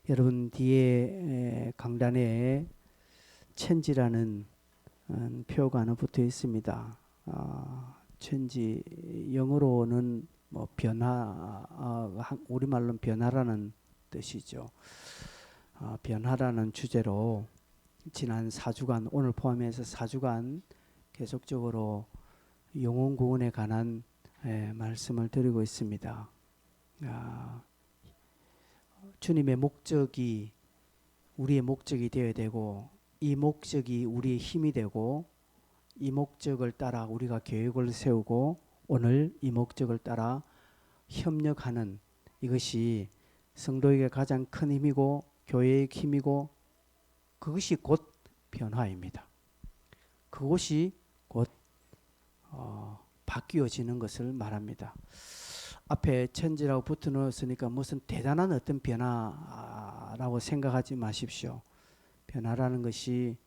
여러분 뒤에 강단에 천지라는 표가 하나 붙어 있습니다. 천지 영어로는 뭐 변화, 우리말로는 변화라는 뜻이죠. 변화라는 주제로 지난 4주간, 오늘 포함해서 4주간 계속적으로 영혼 구원에 관한 말씀을 드리고 있습니다. 주님의 목적이 우리의 목적이 되어야 되고, 이 목적이 우리의 힘이 되고, 이 목적을 따라 우리가 계획을 세우고 오늘 이 목적을 따라 협력하는, 이것이 성도에게 가장 큰 힘이고 교회의 힘이고, 그것이 곧 변화입니다. 그것이 곧 바뀌어지는 것을 말합니다. 앞에 천지라고 붙어 넣었으니까 무슨 대단한 어떤 변화라고 생각하지 마십시오. 변화라는 것이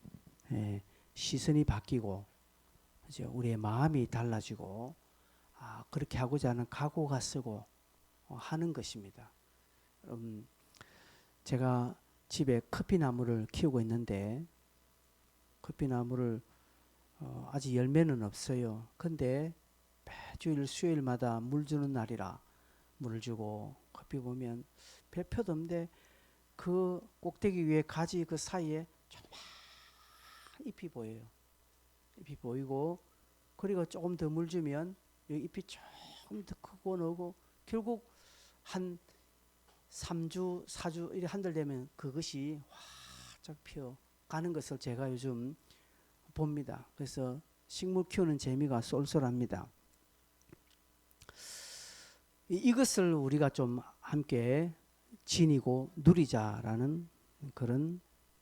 시선이 바뀌고, 우리의 마음이 달라지고, 그렇게 하고자 하는 각오가 쓰고 하는 것입니다. 제가 집에 커피나무를 키우고 있는데, 커피나무를 아직 열매는 없어요. 근데 매주일 수요일마다 물 주는 날이라 물을 주고, 커피 보면 별표도 없는데 그 꼭대기 위에 가지 그 사이에 조그만 잎이 보여요. 잎이 보이고, 그리고 조금 더 물 주면 잎이 조금 더 크고 나오고, 결국 한 3주, 4주 이렇게 한 달 되면 그것이 활짝 피어가는 것을 제가 요즘 봅니다. 그래서 식물 키우는 재미가 쏠쏠합니다. 이것을 우리가 좀 함께 지니고 누리자라는 그런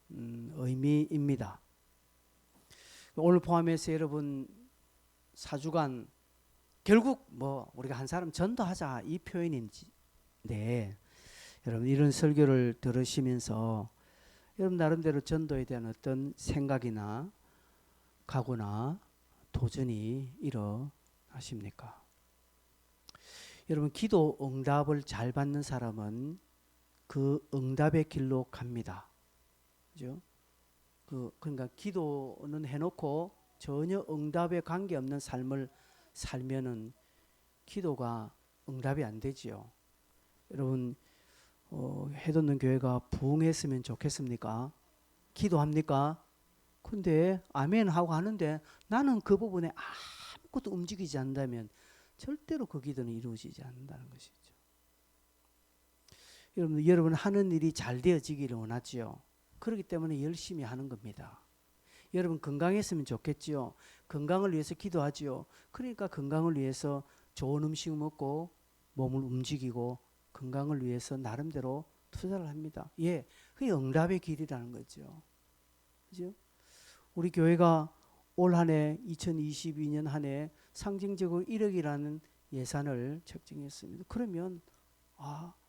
의미입니다. 오늘 포함해서 여러분 4주간 결국 뭐 우리가 한 사람 전도하자 이 표현인데, 여러분 이런 설교를 들으시면서 여러분 나름대로 전도에 대한 어떤 생각이나 각오나 도전이 일어나십니까? 여러분 기도 응답을 잘 받는 사람은 그 응답의 길로 갑니다. 그죠? 그러니까 기도는 해놓고 전혀 응답에 관계없는 삶을 살면은 기도가 응답이 안 되지요. 여러분 해돋는 교회가 부흥했으면 좋겠습니까? 기도합니까? 근데 아멘 하고 하는데 나는 그 부분에 아무것도 움직이지 않는다면 절대로 그 기도는 이루어지지 않는다는 것이죠. 여러분 하는 일이 잘 되어지기를 원하지요. 그렇기 때문에 열심히 하는 겁니다. 여러분 건강했으면 좋겠지요. 건강을 위해서 기도하지요. 그러니까 건강을 위해서 좋은 음식 먹고 몸을 움직이고 건강을 위해서 나름대로 투자를 합니다. 그게 응답의 길이라는 거죠. 그죠? 우리 교회가 올 한 해 2022년 한 해 상징적으로 1억이라는 예산을 책정했습니다. 그러면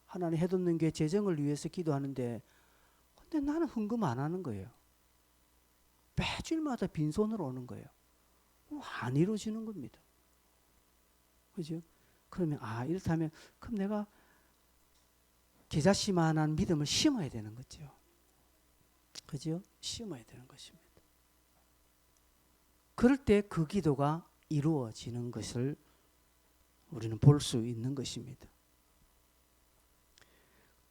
하나님 해돋는 교회 재정을 위해서 기도하는데, 근데 나는 헌금 안 하는 거예요. 매주일마다 빈손으로 오는 거예요. 안 이루어지는 겁니다. 그죠? 그러면 이렇다면 그럼 내가 계좌씨만한 믿음을 심어야 되는 거죠. 그죠? 심어야 되는 것입니다. 그럴 때 그 기도가 이루어지는 것을 우리는 볼 수 있는 것입니다.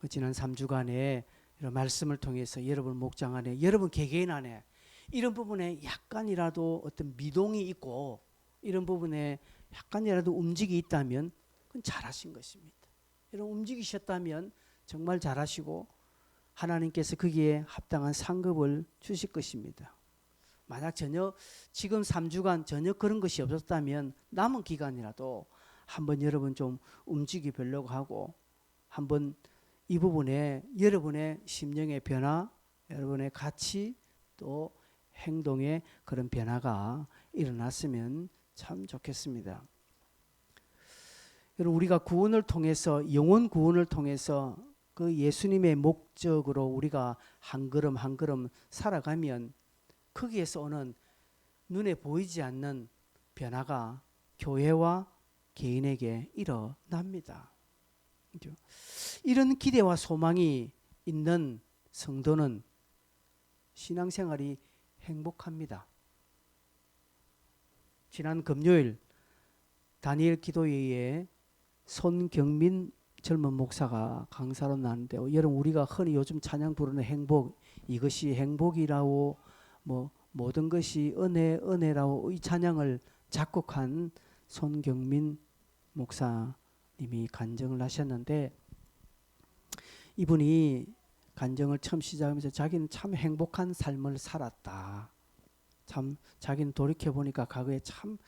지난 3주간에 이런 말씀을 통해서 여러분 목장 안에, 여러분 개개인 안에 이런 부분에 약간이라도 어떤 미동이 있고 이런 부분에 약간이라도 움직이 있다면 그건 잘하신 것입니다. 여러분 움직이셨다면 정말 잘하시고 하나님께서 거기에 합당한 상급을 주실 것입니다. 만약 전혀 지금 3주간 전혀 그런 것이 없었다면 남은 기간이라도 한번 여러분 좀 움직이 보려고 하고, 한번 이 부분에 여러분의 심령의 변화, 여러분의 가치, 또 행동의 그런 변화가 일어났으면 참 좋겠습니다. 여러분 우리가 구원을 통해서, 영혼 구원을 통해서 그 예수님의 목적으로 우리가 한 걸음 한 걸음 살아가면 거기에서 오는 눈에 보이지 않는 변화가 교회와 개인에게 일어납니다. 이런 기대와 소망이 있는 성도는 신앙생활이 행복합니다. 지난 금요일 다니엘 기도회에 손경민 젊은 목사가 강사로 나왔는데, 여러분 우리가 흔히 요즘 찬양 부르는 행복, 이것이 행복이라고 뭐 모든 것이 은혜라고 이 찬양을 작곡한 손경민 목사님이 간증을 하셨는데, 이분이 간증을 처음 시작하면서 자기는 참 행복한 삶을 살았다. 참 자기는 돌이켜 보니까 과거에 참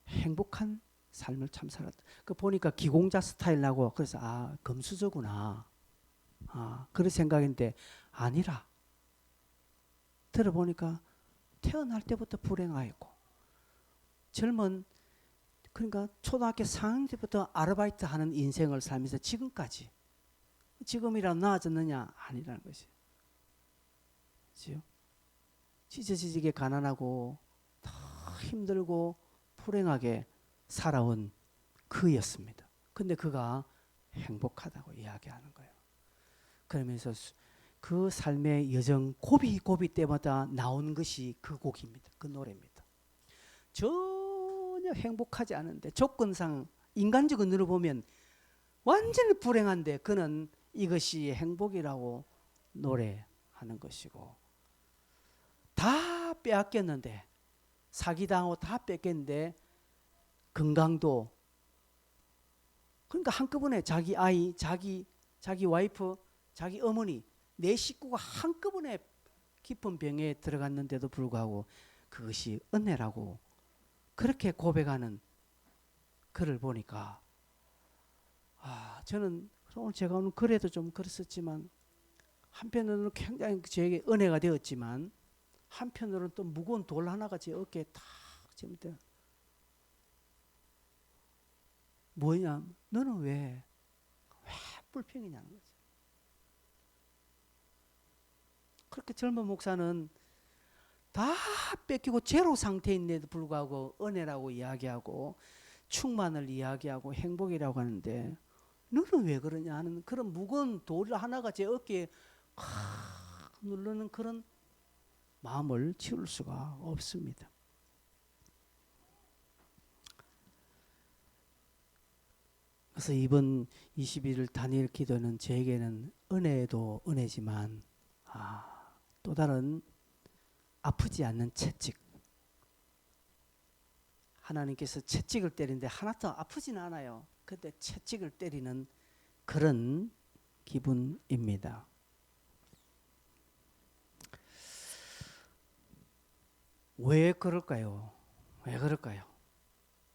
행복한 삶을 참 살았다. 그 보니까 기공자 스타일 나고, 그래서 금수저구나. 그런 생각인데 아니라 들어보니까 태어날 때부터 불행하였고, 그러니까 초등학교 4학년 때부터 아르바이트 하는 인생을 살면서 지금까지, 지금이라도 나아졌느냐? 아니라는 것이죠. 찢어지게 가난하고 더 힘들고 불행하게 살아온 그였습니다. 근데 그가 행복하다고 이야기하는 거예요. 그러면서 그 삶의 여정 고비 때마다 나온 것이 그 곡입니다. 그 노래입니다. 전혀 행복하지 않은데, 조건상 인간적으로 보면 완전히 불행한데 그는 이것이 행복이라고 노래하는 것이고, 다 빼앗겼는데, 사기당하고 다 뺏겼는데 건강도, 그러니까 한꺼번에 자기 아이, 자기 와이프, 자기 어머니, 내 식구가 한꺼번에 깊은 병에 들어갔는데도 불구하고 그것이 은혜라고 그렇게 고백하는 글을 보니까, 저는 오늘 제가 오늘 글에도 좀 그랬었지만, 한편으로는 굉장히 저에게 은혜가 되었지만, 한편으로는 또 무거운 돌 하나가 제 어깨에 탁 지금 뭐냐, 너는 왜 불평이냐는 거지. 그렇게 젊은 목사는 다 뺏기고 제로 상태인데도 불구하고 은혜라고 이야기하고 충만을 이야기하고 행복이라고 하는데, 너는 왜 그러냐 하는 그런 무거운 돌 하나가 제 어깨에 누르는 그런 마음을 치울 수가 없습니다. 그래서 이번 21일 다니엘 기도는 저에게는 은혜도 은혜지만 또 다른 아프지 않는 채찍, 하나님께서 채찍을 때리는데 하나도 아프진 않아요. 근데 채찍을 때리는 그런 기분입니다. 왜 그럴까요? 왜 그럴까요?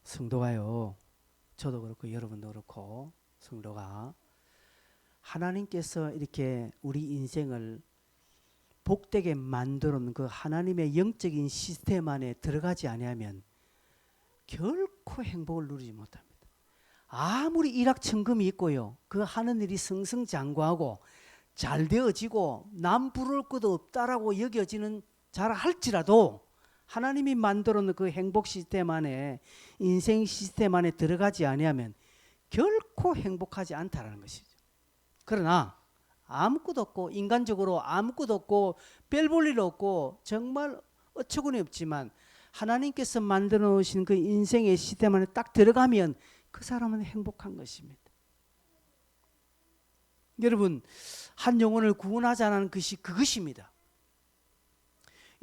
성도가요, 저도 그렇고 여러분도 그렇고, 성도가 하나님께서 이렇게 우리 인생을 복되게 만들어 놓은 그 하나님의 영적인 시스템 안에 들어가지 아니하면 결코 행복을 누리지 못합니다. 아무리 일확천금이 있고요, 그 하는 일이 승승장구하고 잘 되어지고 남 부러울 것도 없다라고 여겨지는 잘 할지라도, 하나님이 만들어 놓은 그 행복 시스템 안에, 인생 시스템 안에 들어가지 아니하면 결코 행복하지 않다라는 것이죠. 그러나 아무것도 없고, 인간적으로 아무것도 없고 별 볼 일 없고 정말 어처구니 없지만 하나님께서 만들어 놓으신 그 인생의 시스템 안에 딱 들어가면 그 사람은 행복한 것입니다. 여러분, 한 영혼을 구원하자는 것이 그것입니다.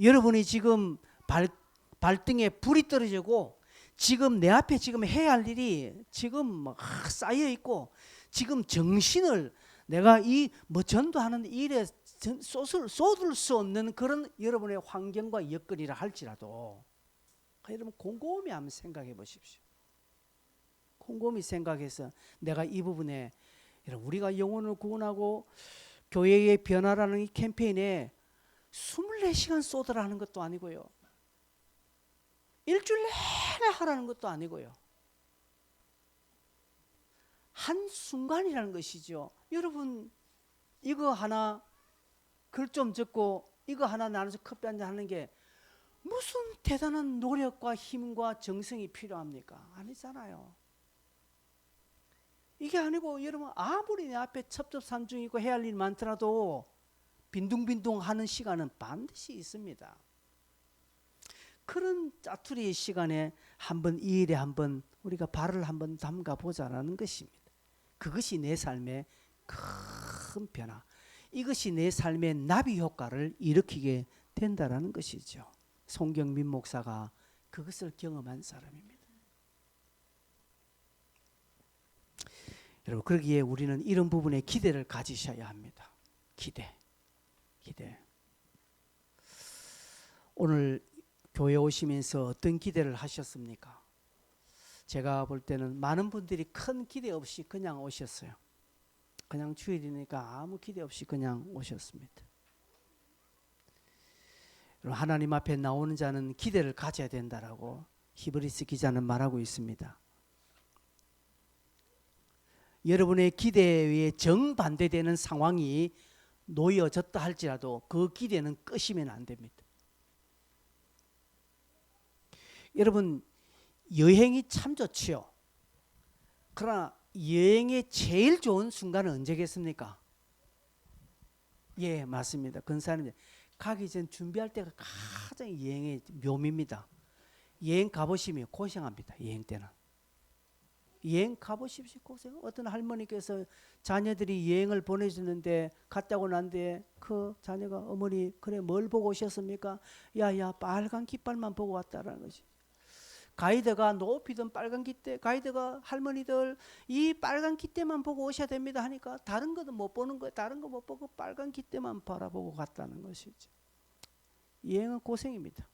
여러분이 지금 발등에 불이 떨어지고 지금 내 앞에 지금 해야 할 일이 지금 막 쌓여 있고, 지금 정신을 내가 이 뭐 전도하는 일에 쏟을 수 없는 그런 여러분의 환경과 여건이라 할지라도, 여러분 곰곰이 한번 생각해 보십시오. 곰곰이 생각해서 내가 이 부분에, 여러분 우리가 영혼을 구원하고 교회의 변화라는 이 캠페인에 24시간 쏟으라는 것도 아니고요, 일주일 내내 하라는 것도 아니고요, 한순간이라는 것이죠. 여러분 이거 하나 글 좀 적고 이거 하나 나눠서 커피 한잔 하는 게 무슨 대단한 노력과 힘과 정성이 필요합니까? 아니잖아요. 이게 아니고 여러분 아무리 내 앞에 첩첩산중이고 해야 할 일이 많더라도 빈둥빈둥 하는 시간은 반드시 있습니다. 그런 짜투리의 시간에 한번 이 일에 한번 우리가 발을 한번 담가 보자라는 것입니다. 그것이 내 삶의 큰 변화, 이것이 내 삶의 나비 효과를 일으키게 된다라는 것이죠. 송경민 목사가 그것을 경험한 사람입니다. 여러분, 그러기에 우리는 이런 부분에 기대를 가지셔야 합니다. 기대. 오늘 교회 오시면서 어떤 기대를 하셨습니까? 제가 볼 때는 많은 분들이 큰 기대 없이 그냥 오셨어요. 그냥 주일이니까 아무 기대 없이 그냥 오셨습니다. 하나님 앞에 나오는 자는 기대를 가져야 된다라고 히브리서 기자는 말하고 있습니다. 여러분의 기대에 정반대되는 상황이 놓여졌다 할지라도 그 기대는 끄시면 안 됩니다. 여러분, 여행이 참 좋지요. 그러나 여행의 제일 좋은 순간은 언제겠습니까? 예, 맞습니다. 근사님 가기 전 준비할 때가 가장 여행의 묘미입니다. 여행 가보시면 고생합니다. 여행 때는. 여행 가보십시오. 고생. 어떤 할머니께서 자녀들이 여행을 보내주는데 갔다고 난데 그 자녀가 어머니 그래 뭘 보고 오셨습니까? 야야 빨간 깃발만 보고 왔다라는 것이. 가이드가 높이든 빨간 깃대, 가이드가 할머니들 이 빨간 깃대만 보고 오셔야 됩니다 하니까 다른 것도 못 보는 거예요. 다른 거 못 보고 빨간 깃대만 바라보고 갔다는 것이죠. 여행은 고생입니다.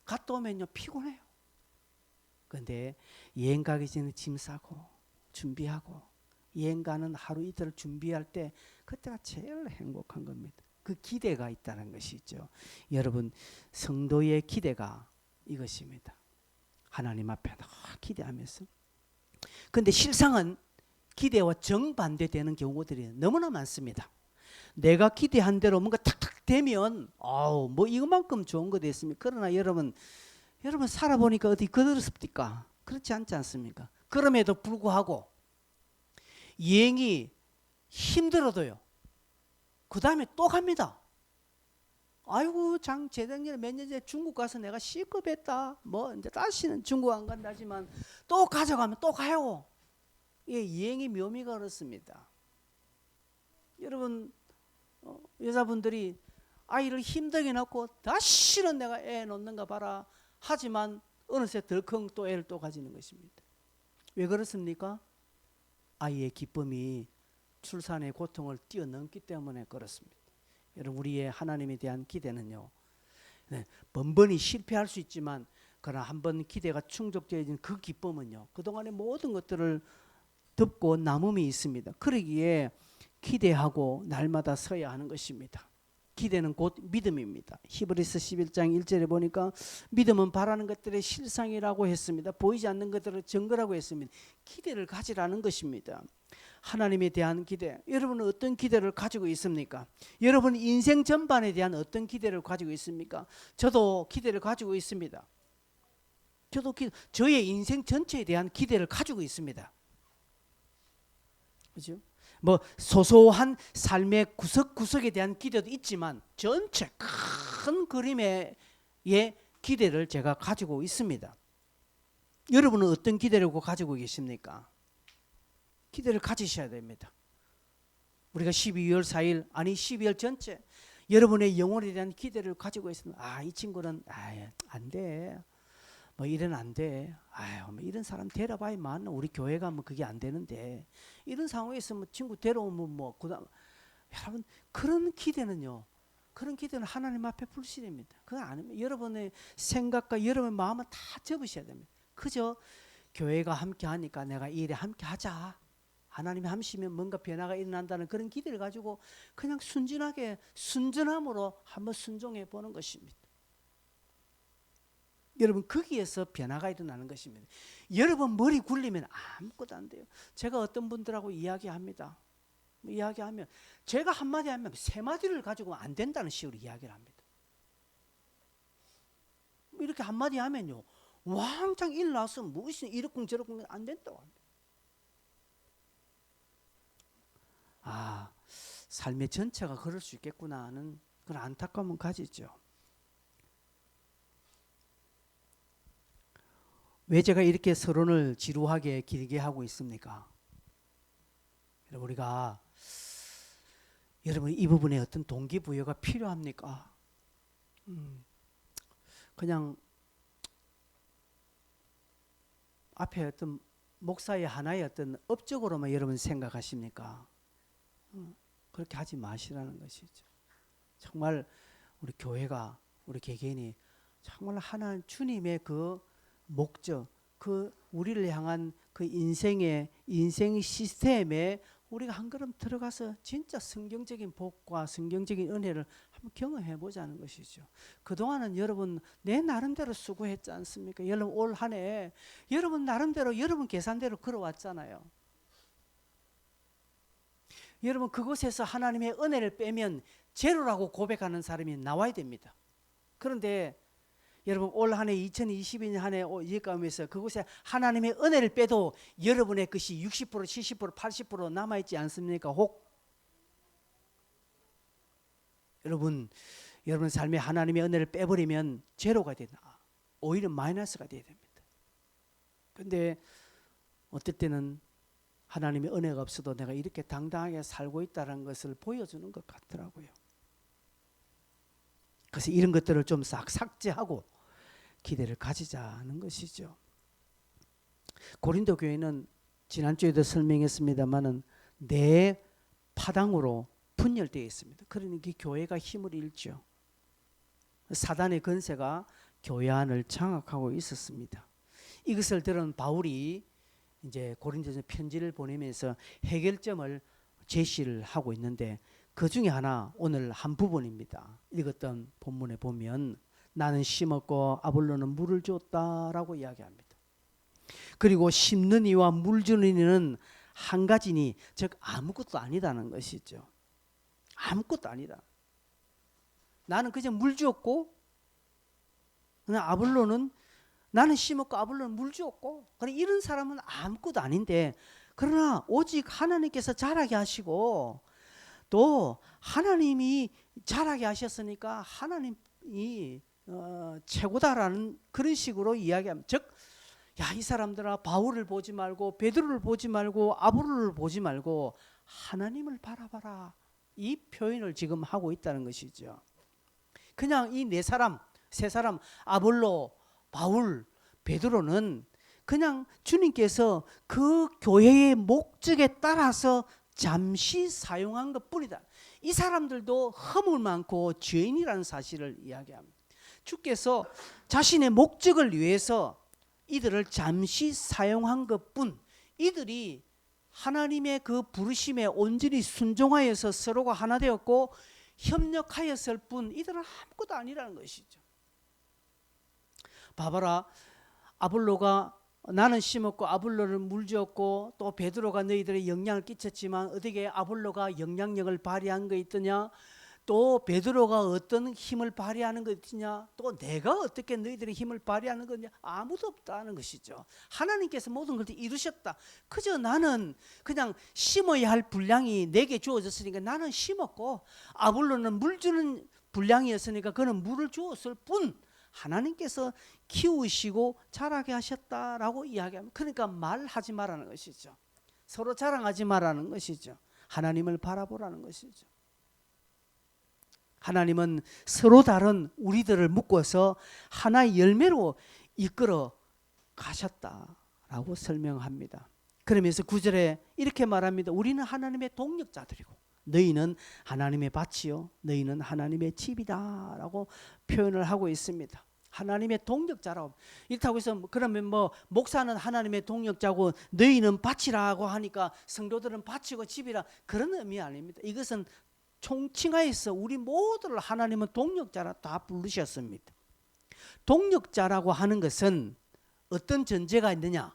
갔다 오면요 피곤해요. 그런데 여행 가기 전에 짐 싸고 준비하고 여행 가는 하루 이틀 준비할 때 그때가 제일 행복한 겁니다. 그 기대가 있다는 것이죠. 여러분, 성도의 기대가 이것입니다. 하나님 앞에 기대하면서. 그런데 실상은 기대와 정반대되는 경우들이 너무나 많습니다. 내가 기대한 대로 뭔가 탁탁 되면 뭐 이것만큼 좋은 거 됐습니까? 그러나 여러분 살아보니까 어디 그렇습니까? 그렇지 않지 않습니까? 그럼에도 불구하고 여행이 힘들어도요. 그 다음에 또 갑니다. 아이고 재작년에 몇 년 전에 중국 가서 내가 C급 했다. 뭐 이제 다시는 중국 안 간다지만 또 가져가면 또 가요. 예, 여행의 묘미가 그렇습니다. 여러분 여자분들이 아이를 힘들게 낳고 다시는 내가 애 놓는가 봐라 하지만 어느새 덜컹 또 애를 또 가지는 것입니다. 왜 그렇습니까? 아이의 기쁨이 출산의 고통을 뛰어넘기 때문에 그렇습니다. 여러분, 우리의 하나님에 대한 기대는요, 번번이 실패할 수 있지만 그러나 한번 기대가 충족되어진 그 기쁨은요, 그동안의 모든 것들을 덮고 남음이 있습니다. 그러기에 기대하고 날마다 서야 하는 것입니다. 기대는 곧 믿음입니다. 히브리서 11장 1절에 보니까 믿음은 바라는 것들의 실상이라고 했습니다. 보이지 않는 것들을 증거라고 했습니다. 기대를 가지라는 것입니다. 하나님에 대한 기대. 여러분은 어떤 기대를 가지고 있습니까? 여러분 인생 전반에 대한 어떤 기대를 가지고 있습니까? 저도 기대를 가지고 있습니다. 저의 인생 전체에 대한 기대를 가지고 있습니다. 그렇죠? 뭐 소소한 삶의 구석구석에 대한 기대도 있지만 전체 큰 그림의 기대를 제가 가지고 있습니다. 여러분은 어떤 기대를 가지고 계십니까? 기대를 가지셔야 됩니다. 우리가 12월 4일 아니 12월 전체 여러분의 영혼에 대한 기대를 가지고 있으면 이 친구는 안 돼. 뭐 이런 안 돼. 뭐 이런 사람 데려봐야만 우리 교회 가면 그게 안 되는데 이런 상황에서 뭐 친구 데려오면 뭐 그다음 여러분 그런 기대는 하나님 앞에 불신입니다. 그거 아니면 여러분의 생각과 여러분의 마음은 다 접으셔야 됩니다. 그저 교회가 함께 하니까 내가 이 일에 함께 하자. 하나님이 함시면 뭔가 변화가 일어난다는 그런 기대를 가지고 그냥 순전함으로 한번 순종해 보는 것입니다. 여러분 거기에서 변화가 일어나는 것입니다. 여러분 머리 굴리면 아무것도 안 돼요. 제가 어떤 분들하고 이야기합니다. 이야기하면 제가 한마디 하면 세 마디를 가지고 안 된다는 식으로 이야기를 합니다. 이렇게 한마디 하면요 왕창 일나서 무엇이 이렇쿵 저렇쿵 안 된다고 합니다. 삶의 전체가 그럴 수 있겠구나 하는 그런 안타까움은 가지죠. 왜 제가 이렇게 서론을 지루하게 길게 하고 있습니까? 우리가 여러분 이 부분에 어떤 동기부여가 필요합니까? 그냥 앞에 어떤 목사의 하나의 어떤 업적으로만 여러분 생각하십니까? 그렇게 하지 마시라는 것이죠. 정말 우리 교회가 우리 개개인이 정말 하나님 주님의 그 목적, 그 우리를 향한 그 인생 시스템에 우리가 한 걸음 들어가서 진짜 성경적인 복과 성경적인 은혜를 한번 경험해 보자는 것이죠. 그동안은 여러분 내 나름대로 수고했지 않습니까? 여러분 올 한 해 여러분 나름대로 여러분 계산대로 걸어왔잖아요. 여러분 그곳에서 하나님의 은혜를 빼면 제로라고 고백하는 사람이 나와야 됩니다. 그런데 여러분 올 한 해 2022년 한 해 이해가면서 그곳에 하나님의 은혜를 빼도 여러분의 것이 60%, 70%, 80% 남아있지 않습니까? 혹 여러분 삶에 하나님의 은혜를 빼버리면 제로가 되나 오히려 마이너스가 돼야 됩니다. 그런데 어떨 때는 하나님의 은혜가 없어도 내가 이렇게 당당하게 살고 있다는 것을 보여주는 것 같더라고요. 그래서 이런 것들을 좀 싹 삭제하고 기대를 가지자는 것이죠. 고린도 교회는 지난주에도 설명했습니다마는 네 파당으로 분열되어 있습니다. 그러니까 교회가 힘을 잃죠. 사단의 권세가 교회 안을 장악하고 있었습니다. 이것을 들은 바울이 이제 고린도서 편지를 보내면서 해결점을 제시를 하고 있는데 그 중에 하나 오늘 한 부분입니다. 읽었던 본문에 보면 나는 심었고 아볼로는 물을 줬다라고 이야기합니다. 그리고 심는 이와 물 주는 이는 한 가지니 즉 아무것도 아니다는 것이죠. 아무것도 아니다. 나는 그냥 물 주었고 아볼로는 나는 심었고 아볼로는 물 주었고 이런 사람은 아무것도 아닌데 그러나 오직 하나님께서 자라게 하시고 또 하나님이 자라게 하셨으니까 하나님이 최고다라는 그런 식으로 이야기합니다. 즉, 이 사람들아 바울을 보지 말고 베드로를 보지 말고 아볼로를 보지 말고 하나님을 바라봐라. 이 표현을 지금 하고 있다는 것이죠. 그냥 이 세 사람 아볼로, 바울, 베드로는 그냥 주님께서 그 교회의 목적에 따라서 잠시 사용한 것뿐이다. 이 사람들도 허물 많고 죄인이라는 사실을 이야기합니다. 주께서 자신의 목적을 위해서 이들을 잠시 사용한 것뿐, 이들이 하나님의 그 부르심에 온전히 순종하여서 서로가 하나 되었고 협력하였을 뿐 이들은 아무것도 아니라는 것이죠. 봐봐라, 아볼로가 나는 심었고 아볼로를 물주었고 또 베드로가 너희들의 영향을 끼쳤지만 어떻게 아볼로가 영향력을 발휘한 거 있더냐? 또 베드로가 어떤 힘을 발휘하는 거 있느냐? 또 내가 어떻게 너희들의 힘을 발휘하는 거냐? 아무도 없다는 것이죠. 하나님께서 모든 것을 이루셨다. 그저 나는 그냥 심어야 할 분량이 내게 주어졌으니까 나는 심었고 아볼로는 물 주는 분량이었으니까 그는 물을 주었을 뿐 하나님께서 키우시고 자라게 하셨다라고 이야기합니다. 그러니까 말하지 말라는 것이죠. 서로 자랑하지 말라는 것이죠. 하나님을 바라보라는 것이죠. 하나님은 서로 다른 우리들을 묶어서 하나의 열매로 이끌어 가셨다라고 설명합니다. 그러면서 9절에 이렇게 말합니다. 우리는 하나님의 동력자들이고 너희는 하나님의 밭이요 너희는 하나님의 집이다 라고 표현을 하고 있습니다. 하나님의 동력자라고. 이렇다고 해서 그러면 목사는 하나님의 동력자고 너희는 밭이라고 하니까 성도들은 밭이고 집이라 그런 의미 아닙니다. 이것은 총칭하여서 우리 모두를 하나님은 동력자라 다 부르셨습니다. 동력자라고 하는 것은 어떤 전제가 있느냐?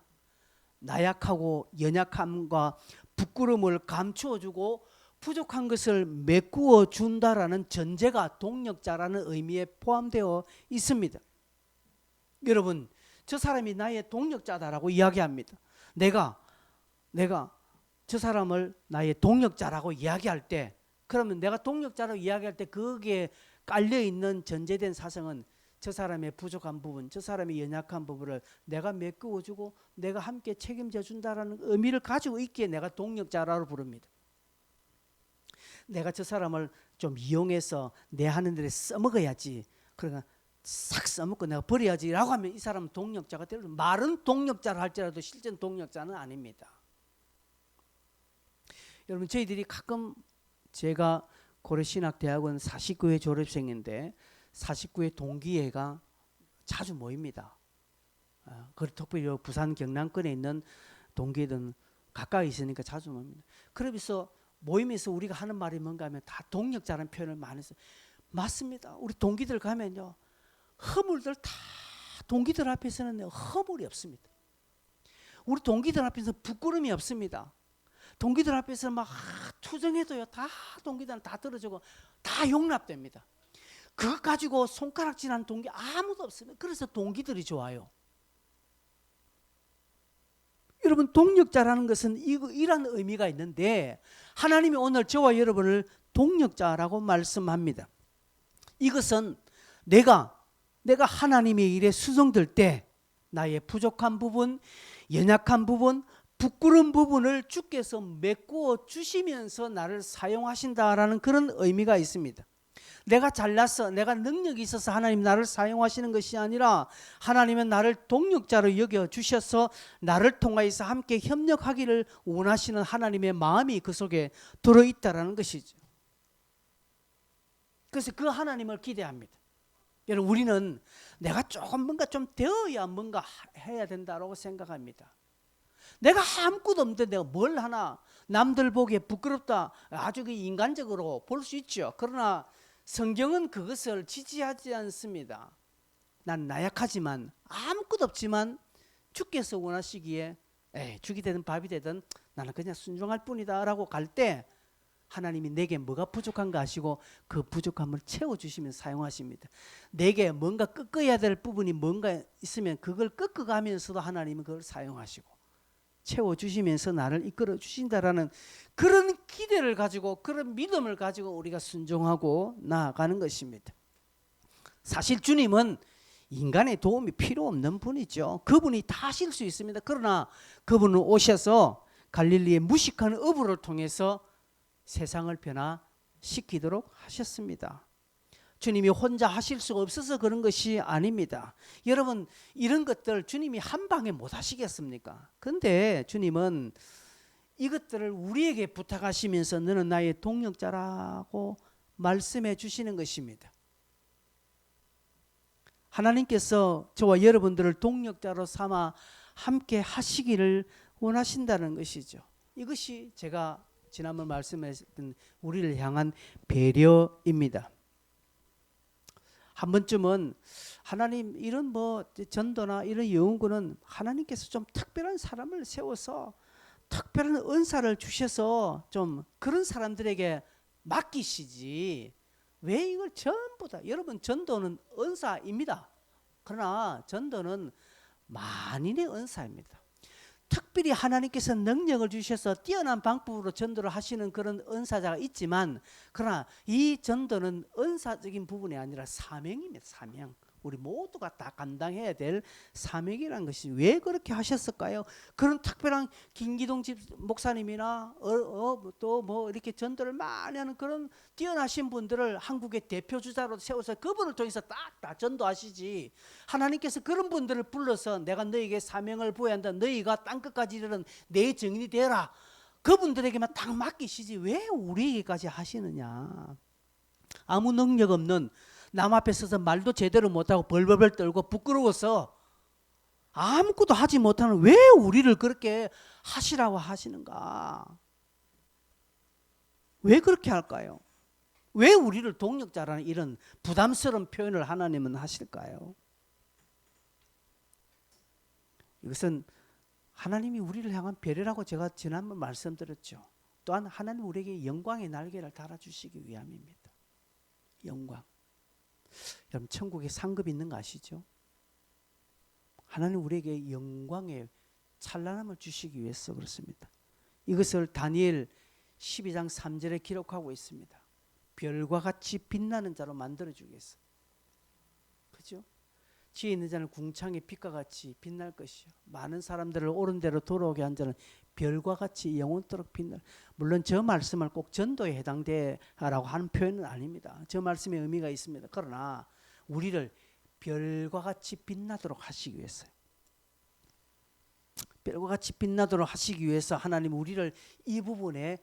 나약하고 연약함과 부끄러움을 감추어주고 부족한 것을 메꾸어 준다라는 전제가 동력자라는 의미에 포함되어 있습니다. 여러분, 저 사람이 나의 동력자다라고 이야기합니다. 내가 저 사람을 나의 동력자라고 이야기할 때 그러면 내가 동력자로 이야기할 때 거기에 깔려있는 전제된 사성은 저 사람의 부족한 부분, 저 사람의 연약한 부분을 내가 메꾸어주고 내가 함께 책임져 준다라는 의미를 가지고 있기에 내가 동력자라고 부릅니다. 내가 저 사람을 좀 이용해서 내 하는 일에 써먹어야지, 그러니까 싹 써먹고 내가 버려야지 라고 하면 이 사람은 동력자가 되는, 말은 동력자를 할지라도 실제는 동력자는 아닙니다. 여러분, 저희들이 가끔, 제가 고려신학대학원 49회 졸업생인데 49회 동기회가 자주 모입니다. 특별히 부산 경남권에 있는 동기회들은 가까이 있으니까 자주 모입니다. 그러면서 모임에서 우리가 하는 말이 뭔가 하면 다 동력자라는 표현을 많이 써요. 맞습니다. 우리 동기들 가면요, 허물들 다 동기들 앞에서는 허물이 없습니다. 우리 동기들 앞에서 부끄러움이 없습니다. 동기들 앞에서 막 투정해도요, 다 동기들은 다 떨어지고 다 용납됩니다. 그것 가지고 손가락질하는 동기 아무도 없습니다. 그래서 동기들이 좋아요. 여러분, 동력자라는 것은 이런 의미가 있는데 하나님이 오늘 저와 여러분을 동력자라고 말씀합니다. 이것은 내가 하나님의 일에 수정될 때 나의 부족한 부분, 연약한 부분, 부끄러운 부분을 주께서 메꾸어 주시면서 나를 사용하신다라는 그런 의미가 있습니다. 내가 잘나서 내가 능력이 있어서 하나님 나를 사용하시는 것이 아니라 하나님은 나를 동력자로 여겨주셔서 나를 통하여서 함께 협력하기를 원하시는 하나님의 마음이 그 속에 들어있다라는 것이죠. 그래서 그 하나님을 기대합니다. 여러분, 우리는 내가 조금 뭔가 좀 되어야 뭔가 해야 된다고 생각합니다. 내가 아무것도 없는데 내가 뭘 하나, 남들 보기에 부끄럽다, 아주 인간적으로 볼 수 있죠. 그러나 성경은 그것을 지지하지 않습니다. 난 나약하지만 아무것도 없지만 주께서 원하시기에 죽이 되든 밥이 되든 나는 그냥 순종할 뿐이다 라고 갈 때 하나님이 내게 뭐가 부족한가 하시고 그 부족함을 채워주시면 사용하십니다. 내게 뭔가 꺾어야 될 부분이 뭔가 있으면 그걸 꺾어가면서도 하나님은 그걸 사용하시고 채워주시면서 나를 이끌어 주신다라는 그런 기대를 가지고, 그런 믿음을 가지고 우리가 순종하고 나아가는 것입니다. 사실 주님은 인간의 도움이 필요 없는 분이죠. 그분이 다 하실 수 있습니다. 그러나 그분은 오셔서 갈릴리의 무식한 어부를 통해서 세상을 변화시키도록 하셨습니다. 주님이 혼자 하실 수가 없어서 그런 것이 아닙니다. 여러분, 이런 것들 주님이 한 방에 못 하시겠습니까? 근데 주님은 이것들을 우리에게 부탁하시면서 너는 나의 동력자라고 말씀해 주시는 것입니다. 하나님께서 저와 여러분들을 동력자로 삼아 함께 하시기를 원하신다는 것이죠. 이것이 제가 지난번 말씀했던 우리를 향한 배려입니다. 한 번쯤은 하나님, 이런 뭐 전도나 이런 영혼군은 하나님께서 좀 특별한 사람을 세워서 특별한 은사를 주셔서 좀 그런 사람들에게 맡기시지 왜 이걸 전부 다, 여러분, 전도는 은사입니다. 그러나 전도는 만인의 은사입니다. 특별히 하나님께서 능력을 주셔서 뛰어난 방법으로 전도를 하시는 그런 은사자가 있지만, 그러나 이 전도는 은사적인 부분이 아니라 사명입니다. 사명. 우리 모두가 다 감당해야 될 사명이라는 것이 왜 그렇게 하셨을까요? 그런 특별한 김기동 목사님이나 또 뭐 이렇게 전도를 많이 하는 그런 뛰어나신 분들을 한국의 대표 주자로 세워서 그분을 통해서 딱 다 전도하시지, 하나님께서 그런 분들을 불러서 내가 너에게 사명을 부여야 한다, 너희가 땅끝까지 이르는 내 증인이 되라, 그분들에게만 딱 맡기시지 왜 우리에게까지 하시느냐. 아무 능력 없는, 남 앞에 서서 말도 제대로 못하고 벌벌벌 떨고 부끄러워서 아무것도 하지 못하는 왜 우리를 그렇게 하시라고 하시는가? 왜 그렇게 할까요? 왜 우리를 동력자라는 이런 부담스러운 표현을 하나님은 하실까요? 이것은 하나님이 우리를 향한 배려라고 제가 지난번 말씀드렸죠. 또한 하나님 우리에게 영광의 날개를 달아주시기 위함입니다. 영광. 여러분, 천국에 상급이 있는 거 아시죠? 하나님 우리에게 영광의 찬란함을 주시기 위해서 그렇습니다. 이것을 다니엘 12장 3절에 기록하고 있습니다. 별과 같이 빛나는 자로 만들어 주겠어. 그죠? 지혜 있는 자는 궁창의 빛과 같이 빛날 것이요. 많은 사람들을 옳은 대로 돌아오게 한 자는 별과 같이 영원토록 빛날. 물론 저 말씀을 꼭 전도에 해당되라고 하는 표현은 아닙니다. 저 말씀에 의미가 있습니다. 그러나 우리를 별과 같이 빛나도록 하시기 위해서요. 별과 같이 빛나도록 하시기 위해서 하나님 우리를 이 부분에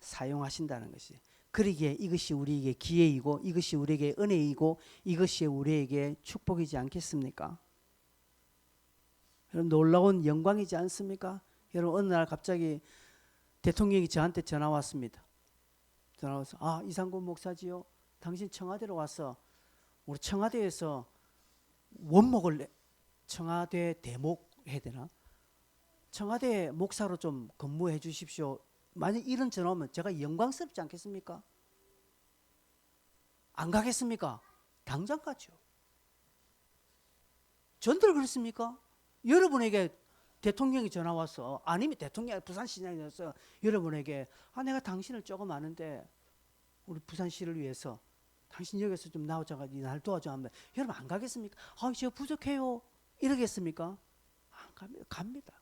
사용하신다는 것이. 그러기에 이것이 우리에게 기회이고 이것이 우리에게 은혜이고 이것이 우리에게 축복이지 않겠습니까? 여러분 놀라운 영광이지 않습니까? 여러분 어느 날 갑자기 대통령이 저한테 전화 왔습니다. 전화 와서 이상곤 목사지요. 당신 청와대로 와서 우리 청와대에서 원목을 청와대 대목 해야 되나? 청와대 목사로 좀 근무해 주십시오. 만약 이런 전화 오면 제가 영광스럽지 않겠습니까? 안 가겠습니까? 당장 가죠. 전들 그렇습니까? 여러분에게 대통령이 전화 와서 아니면 대통령이 부산시장이 와서 여러분에게 내가 당신을 조금 아는데 우리 부산시를 위해서 당신 여기서 좀 나오자가 날 도와줘 하면 여러분 안 가겠습니까? 제가 부족해요. 이러겠습니까? 안 갑니다. 갑니다.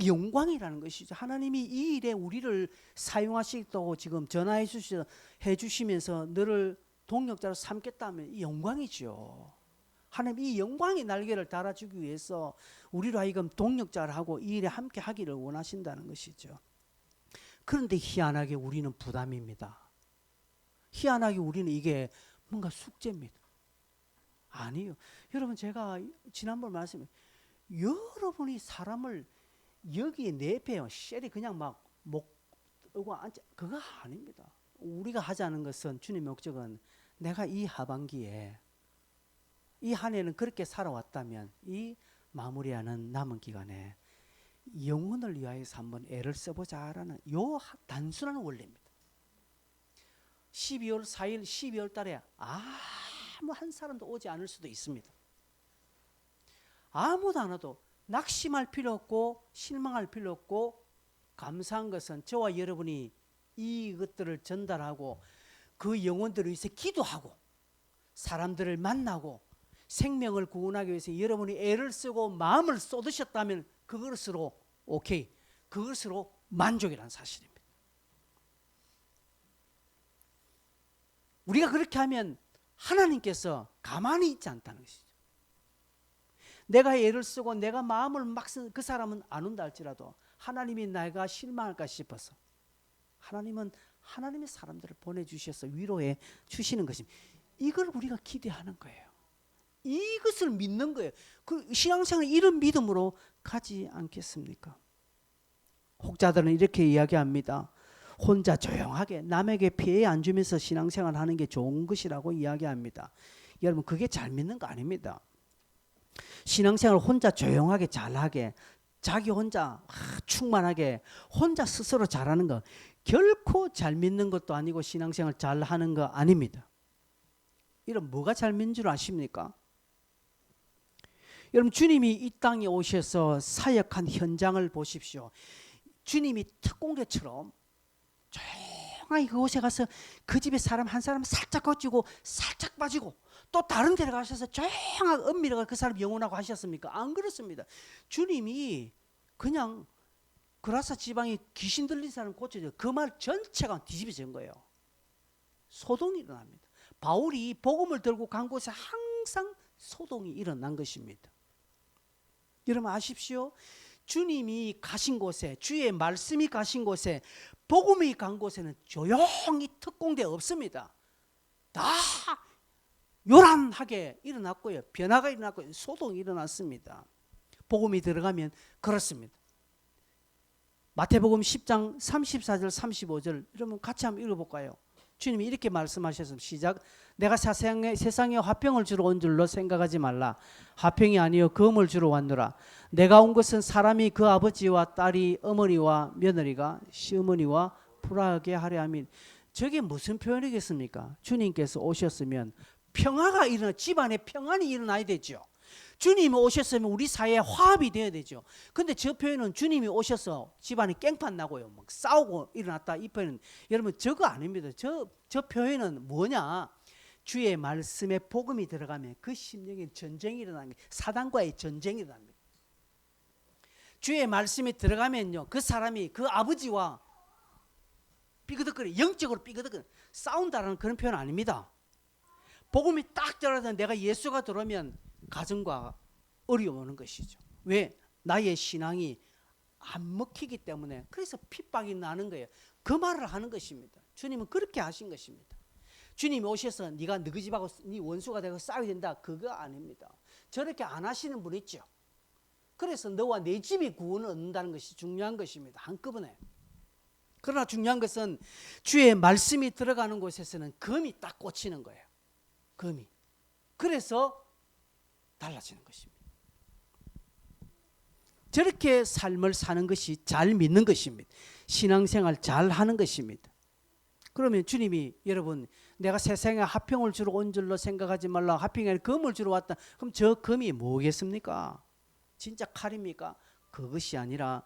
영광이라는 것이죠. 하나님이 이 일에 우리를 사용하시겠다고 지금 전화해 주시면서 너를 동역자로 삼겠다면 이 영광이죠. 하나님 이 영광의 날개를 달아주기 위해서 우리로 하여금 동역자를 하고 이 일에 함께 하기를 원하신다는 것이죠. 그런데 희한하게 우리는 부담입니다. 희한하게 우리는 이게 뭔가 숙제입니다. 아니요. 여러분 제가 지난번 말씀에 여러분이 사람을 여기에 내배요. 쉘이 그냥 막 목 들고 앉아 그거 아닙니다. 우리가 하자는 것은 주님의 목적은 내가 이 하반기에 이 한 해는 그렇게 살아왔다면 이 마무리하는 남은 기간에 영혼을 위하여서 한번 애를 써보자라는 요 단순한 원리입니다. 12월 4일 12월 달에 아무 한 사람도 오지 않을 수도 있습니다. 아무도 안 와도 낙심할 필요 없고 실망할 필요 없고 감사한 것은 저와 여러분이 이것들을 전달하고 그 영혼들을 위해서 기도하고 사람들을 만나고 생명을 구원하기 위해서 여러분이 애를 쓰고 마음을 쏟으셨다면 그것으로 오케이, 그것으로 만족이라는 사실입니다. 우리가 그렇게 하면 하나님께서 가만히 있지 않다는 것이죠. 내가 애를 쓰고 내가 마음을 막 쓰는 그 사람은 안 온다 할지라도 하나님이 내가 실망할까 싶어서 하나님은 하나님의 사람들을 보내주셔서 위로해 주시는 것입니다. 이걸 우리가 기대하는 거예요. 이것을 믿는 거예요. 그 신앙생활 이런 믿음으로 가지 않겠습니까? 혹자들은 이렇게 이야기합니다. 혼자 조용하게 남에게 피해 안 주면서 신앙생활 하는 게 좋은 것이라고 이야기합니다. 여러분 그게 잘 믿는 거 아닙니다. 신앙생활 혼자 조용하게 잘하게 자기 혼자 충만하게 혼자 스스로 잘하는 거 결코 잘 믿는 것도 아니고 신앙생활 잘하는 거 아닙니다. 이런 뭐가 잘 믿는 줄 아십니까? 여러분 주님이 이 땅에 오셔서 사역한 현장을 보십시오. 주님이 특공대처럼 조용하게 그곳에 가서 그 집에 사람 한 사람 살짝 거치고 살짝 빠지고 또 다른 데로 가셔서 조용하게 은밀하게 그 사람 영원하고 하셨습니까? 안 그렇습니다. 주님이 그냥 그라사 지방에 귀신 들린 사람 고쳐줘요. 그 말 전체가 뒤집어진 거예요. 소동이 일어납니다. 바울이 복음을 들고 간 곳에 항상 소동이 일어난 것입니다. 여러분 아십시오. 주님이 가신 곳에 주의 말씀이 가신 곳에 복음이 간 곳에는 조용히 특공대 없습니다. 다 요란하게 일어났고요. 변화가 일어났고요. 소동이 일어났습니다. 복음이 들어가면 그렇습니다. 마태복음 10장 34절 35절 여러분 같이 한번 읽어볼까요? 주님이 이렇게 말씀하셨습니다. 시작. 내가 세상에 화평을 주러 온 줄로 생각하지 말라. 화평이 아니요 검을 주러 왔노라. 내가 온 것은 사람이 그 아버지와 딸이 어머니와 며느리가 시어머니와 불화하게 하려 함이. 저게 무슨 표현이겠습니까? 주님께서 오셨으면 평화가 일어나 집안에 평안이 일어나야 되죠. 주님이 오셨으면 우리 사회에 화합이 되어야 되죠. 근데 저 표현은 주님이 오셔서 집안이 깽판 나고요, 막 싸우고 일어났다, 이 표현은 여러분 저거 아닙니다. 저 표현은 뭐냐? 주의 말씀에 복음이 들어가면 그 심령에 전쟁이 일어나는 게 사단과의 전쟁이 일어납니다. 주의 말씀이 들어가면요, 그 사람이 그 아버지와 삐그덕거려, 영적으로 삐그덕거려 싸운다라는 그런 표현 아닙니다. 복음이 딱 들어가서 내가 예수가 들어오면 가정과 어려움 오는 것이죠. 왜? 나의 신앙이 안 먹히기 때문에. 그래서 핍박이 나는 거예요. 그 말을 하는 것입니다. 주님은 그렇게 하신 것입니다. 주님이 오셔서 네가 너희 집하고 네 원수가 되고 싸워야 된다, 그거 아닙니다. 저렇게 안 하시는 분 있죠. 그래서 너와 내 집이 구원을 얻는다는 것이 중요한 것입니다. 한꺼번에. 그러나 중요한 것은 주의 말씀이 들어가는 곳에서는 금이 딱 꽂히는 거예요. 금이. 그래서 달라지는 것입니다. 저렇게 삶을 사는 것이 잘 믿는 것입니다. 신앙생활 잘 하는 것입니다. 그러면 주님이 여러분 내가 세상에 화평을 주러 온 줄로 생각하지 말라, 화평이 아니라 금을 주러 왔다. 그럼 저 금이 뭐겠습니까? 진짜 칼입니까? 그것이 아니라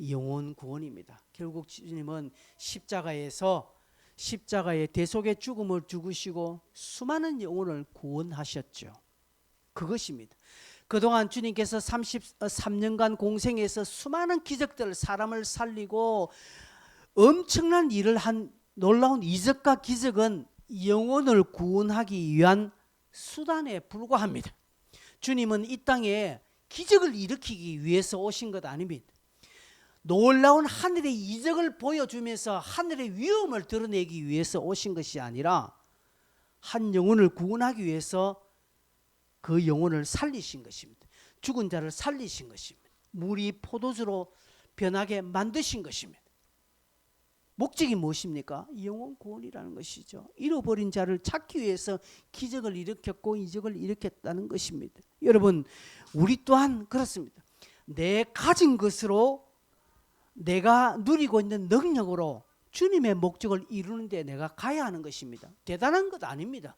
영혼 구원입니다. 결국 주님은 십자가의 대속의 죽음을 죽으시고 수많은 영혼을 구원하셨죠. 그것입니다. 그동안 주님께서 33년간 공생에서 수많은 기적들, 사람을 살리고 엄청난 일을 한 놀라운 이적과 기적은 영혼을 구원하기 위한 수단에 불과합니다. 주님은 이 땅에 기적을 일으키기 위해서 오신 것 아닙니다. 놀라운 하늘의 이적을 보여주면서 하늘의 위엄을 드러내기 위해서 오신 것이 아니라 한 영혼을 구원하기 위해서 그 영혼을 살리신 것입니다. 죽은 자를 살리신 것입니다. 물이 포도주로 변하게 만드신 것입니다. 목적이 무엇입니까? 영혼 구원이라는 것이죠. 잃어버린 자를 찾기 위해서 기적을 일으켰고 이적을 일으켰다는 것입니다. 여러분, 우리 또한 그렇습니다. 내 가진 것으로 내가 누리고 있는 능력으로 주님의 목적을 이루는 데 내가 가야 하는 것입니다. 대단한 것 아닙니다.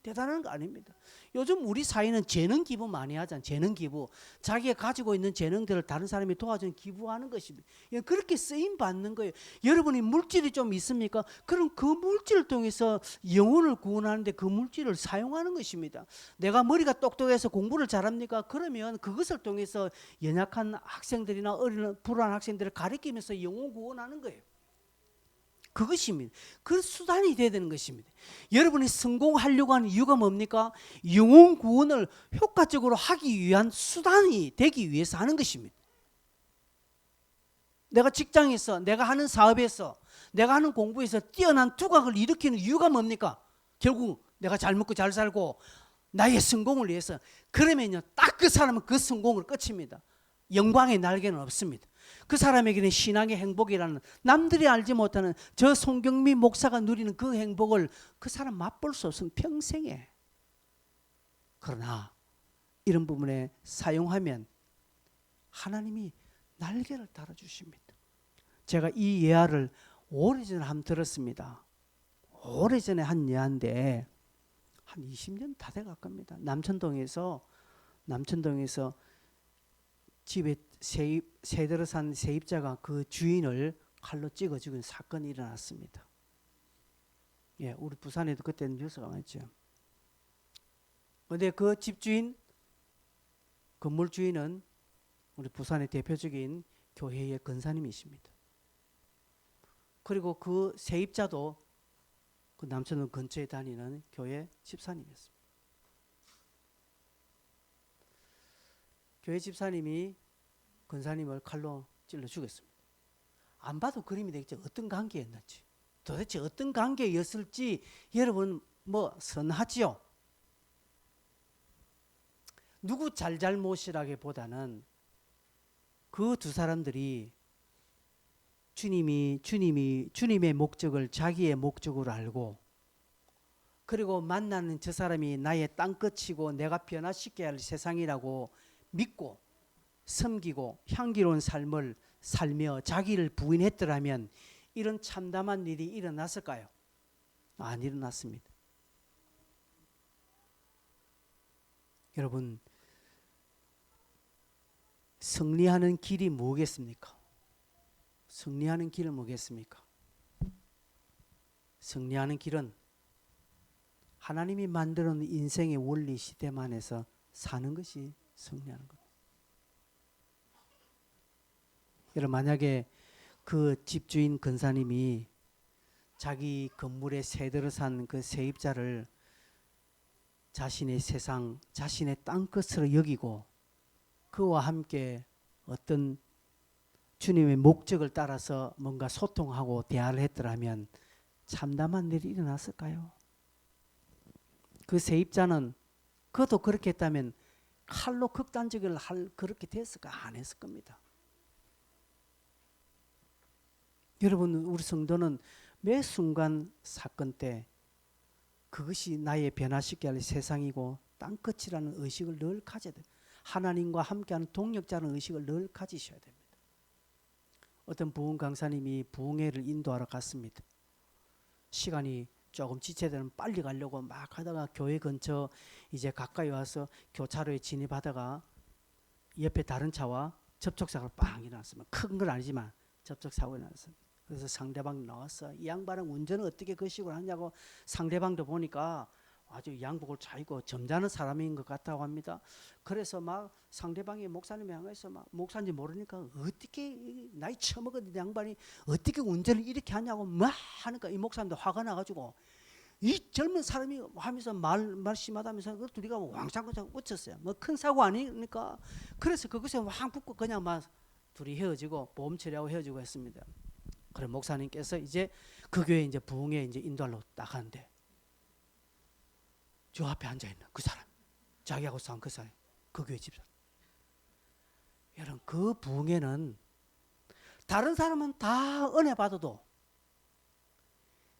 대단한 거 아닙니다. 요즘 우리 사회는 재능 기부 많이 하잖아요. 재능 기부. 자기가 가지고 있는 재능들을 다른 사람이 도와주는 기부하는 것입니다. 그렇게 쓰임 받는 거예요. 여러분이 물질이 좀 있습니까? 그럼 그 물질을 통해서 영혼을 구원하는데 그 물질을 사용하는 것입니다. 내가 머리가 똑똑해서 공부를 잘합니까? 그러면 그것을 통해서 연약한 학생들이나 어린 불안한 학생들을 가르치면서 영혼 구원하는 거예요. 그것입니다. 그 수단이 되어야 되는 것입니다. 여러분이 성공하려고 하는 이유가 뭡니까? 영혼 구원을 효과적으로 하기 위한 수단이 되기 위해서 하는 것입니다. 내가 직장에서, 내가 하는 사업에서, 내가 하는 공부에서 뛰어난 두각을 일으키는 이유가 뭡니까? 결국 내가 잘 먹고 잘 살고 나의 성공을 위해서. 그러면요, 딱 그 사람은 그 성공을 끝입니다. 영광의 날개는 없습니다. 그 사람에게는 신앙의 행복이라는, 남들이 알지 못하는 저 송경미 목사가 누리는 그 행복을 그 사람 맛볼 수 없으면 평생에. 그러나 이런 부분에 사용하면 하나님이 날개를 달아주십니다. 제가 이 예화를 오래전에 한번 들었습니다. 오래전에 한 예화인데 한 20년 다 돼가깝니다. 남천동에서 집에 세대로 산 세입자가 그 주인을 칼로 찍어 죽인 사건이 일어났습니다. 우리 부산에도 그때는 뉴스가 많았죠. 그런데 그 집주인, 건물 주인은 우리 부산의 대표적인 교회의 권사님이십니다. 그리고 그 세입자도 그 남천동 근처에 다니는 교회 집사님이었습니다. 교회 집사님이 권사님을 칼로 찔러 죽였습니다. 안 봐도 그림이 되겠죠. 어떤 관계였는지, 도대체 어떤 관계였을지 여러분 선하지요. 누구 잘잘못이라기보다는 그 두 사람들이 주님의 목적을 자기의 목적으로 알고, 그리고 만나는 저 사람이 나의 땅끝이고 내가 변화시켜야 할 세상이라고 믿고 섬기고 향기로운 삶을 살며 자기를 부인했더라면 이런 참담한 일이 일어났을까요? 안 일어났습니다. 여러분, 승리하는 길이 뭐겠습니까? 승리하는 길은 뭐겠습니까? 승리하는 길은 하나님이 만들어 놓은 인생의 원리 시스템 안에서 사는 것이 승리하는 겁니다. 여러분, 만약에 그 집주인 근사님이 자기 건물에 새들어 산 그 세입자를 자신의 세상, 자신의 땅끝으로 여기고 그와 함께 어떤 주님의 목적을 따라서 뭔가 소통하고 대화를 했더라면 참담한 일이 일어났을까요? 그 세입자는 그것도 그렇게 했다면 칼로 극단적을 그렇게 됐을까? 안 했을 겁니다. 여러분, 우리 성도는 매 순간 사건 때 그것이 나의 변화시켜야 할 세상이고 땅끝이라는 의식을 늘 가져야 돼요. 하나님과 함께하는 동력자라는 의식을 늘 가지셔야 됩니다. 어떤 부흥 강사님이 부흥회를 인도하러 갔습니다. 시간이 조금 지체되면 빨리 가려고 막 하다가 교회 근처 이제 가까이 와서 교차로에 진입하다가 옆에 다른 차와 접촉사고가 빵 일어났습니다. 큰 건 아니지만 접촉사고가 일어났습니다. 그래서 상대방이 나왔어. 이 양반은 운전을 어떻게 그 식으로 하냐고. 상대방도 보니까 아주 양복을 잘 입고 점잖은 사람인 것 같다고 합니다. 그래서 막 상대방이 목사님이 향해서 막 목사인지 모르니까 어떻게 나이 처먹은 양반이 어떻게 운전을 이렇게 하냐고 막 하니까 이 목사님도 화가 나가지고 이 젊은 사람이 하면서 말심하다면서 그 둘이가 왕창왕창 웃었어요. 뭐 큰 사고 아니니까. 그래서 그것에 왕 붙고 그냥 막 둘이 헤어지고 보험 처리하고 헤어지고 했습니다. 그래 목사님께서 이제 그 교회 이제 부흥에 이제 인도하러 나가는데 저 앞에 앉아 있는 그 사람, 자기하고 싸운 그 사람, 그 교회 집사. 여러분, 그 부흥에는 다른 사람은 다 은혜 받아도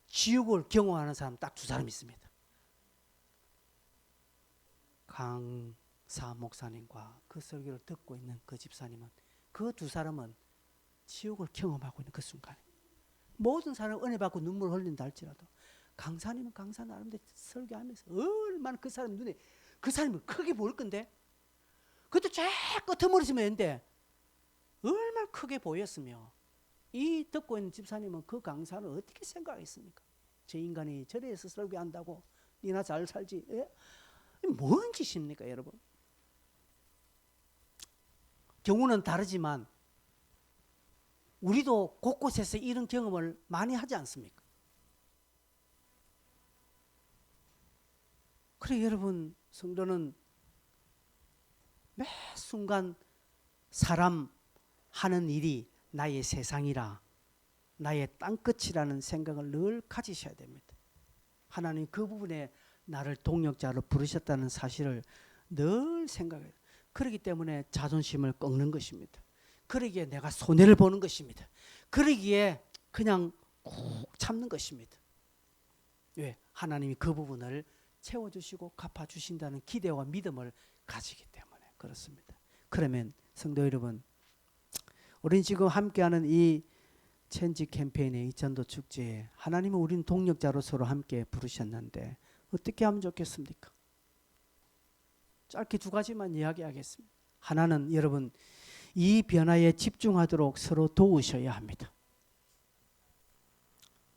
지옥을 경험하는 사람 딱 두 사람 있습니다. 강사 목사님과 그 설교를 듣고 있는 그 집사님은, 그 두 사람은 지옥을 경험하고 있는 그 순간에 모든 사람은 은혜 받고 눈물 흘린다 할지라도 강사님은 강사 나름대로 설교하면서 얼마나 그 사람 눈에 그 사람을 크게 보일 건데 그것도 쫙 끄트머리지면 했는데 얼마나 크게 보였으며 이 듣고 있는 집사님은 그 강사를 어떻게 생각했습니까? 저 인간이 저래서 설교한다고 니나 잘 살지? 예? 뭔 짓입니까 여러분? 경우는 다르지만 우리도 곳곳에서 이런 경험을 많이 하지 않습니까? 그래 여러분, 성도는 매 순간 사람 하는 일이 나의 세상이라 나의 땅끝이라는 생각을 늘 가지셔야 됩니다. 하나님 그 부분에 나를 동력자로 부르셨다는 사실을 늘 생각해요. 그렇기 때문에 자존심을 꺾는 것입니다. 그러기에 내가 손해를 보는 것입니다. 그러기에 그냥 꾹 참는 것입니다. 왜? 하나님이 그 부분을 채워주시고 갚아주신다는 기대와 믿음을 가지기 때문에 그렇습니다. 그러면 성도 여러분, 우리는 지금 함께하는 이 체인지 캠페인의 이 전도 축제에 하나님은 우리는 동력자로 서로 함께 부르셨는데 어떻게 하면 좋겠습니까? 짧게 두 가지만 이야기하겠습니다. 하나는 여러분, 이 변화에 집중하도록 서로 도우셔야 합니다.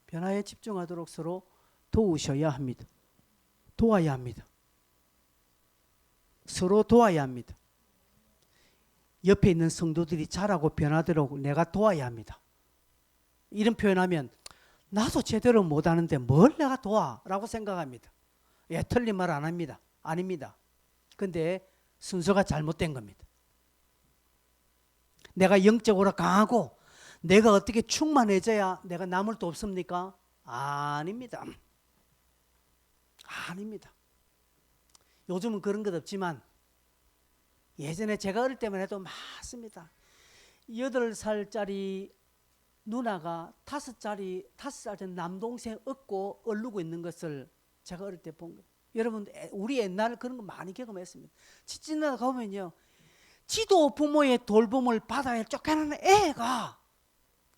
변화에 집중하도록 서로 도우셔야 합니다. 도와야 합니다. 서로 도와야 합니다. 옆에 있는 성도들이 자라고 변하도록 내가 도와야 합니다. 이런 표현하면 나도 제대로 못하는데 뭘 내가 도와? 라고 생각합니다. 예, 틀린 말 안 합니다. 아닙니다. 근데 순서가 잘못된 겁니다. 내가 영적으로 강하고 내가 어떻게 충만해져야 내가 남을 돕습니까? 아닙니다. 아닙니다. 요즘은 그런 것 없지만 예전에 제가 어릴 때만 해도 많습니다. 8살짜리 누나가 5살 된 남동생 업고 얼르고 있는 것을 제가 어릴 때 본 거예요. 여러분, 우리 옛날에 그런 거 많이 경험했습니다. 지나가 가면요, 지도 부모의 돌봄을 받아야 쫓겨나는 애가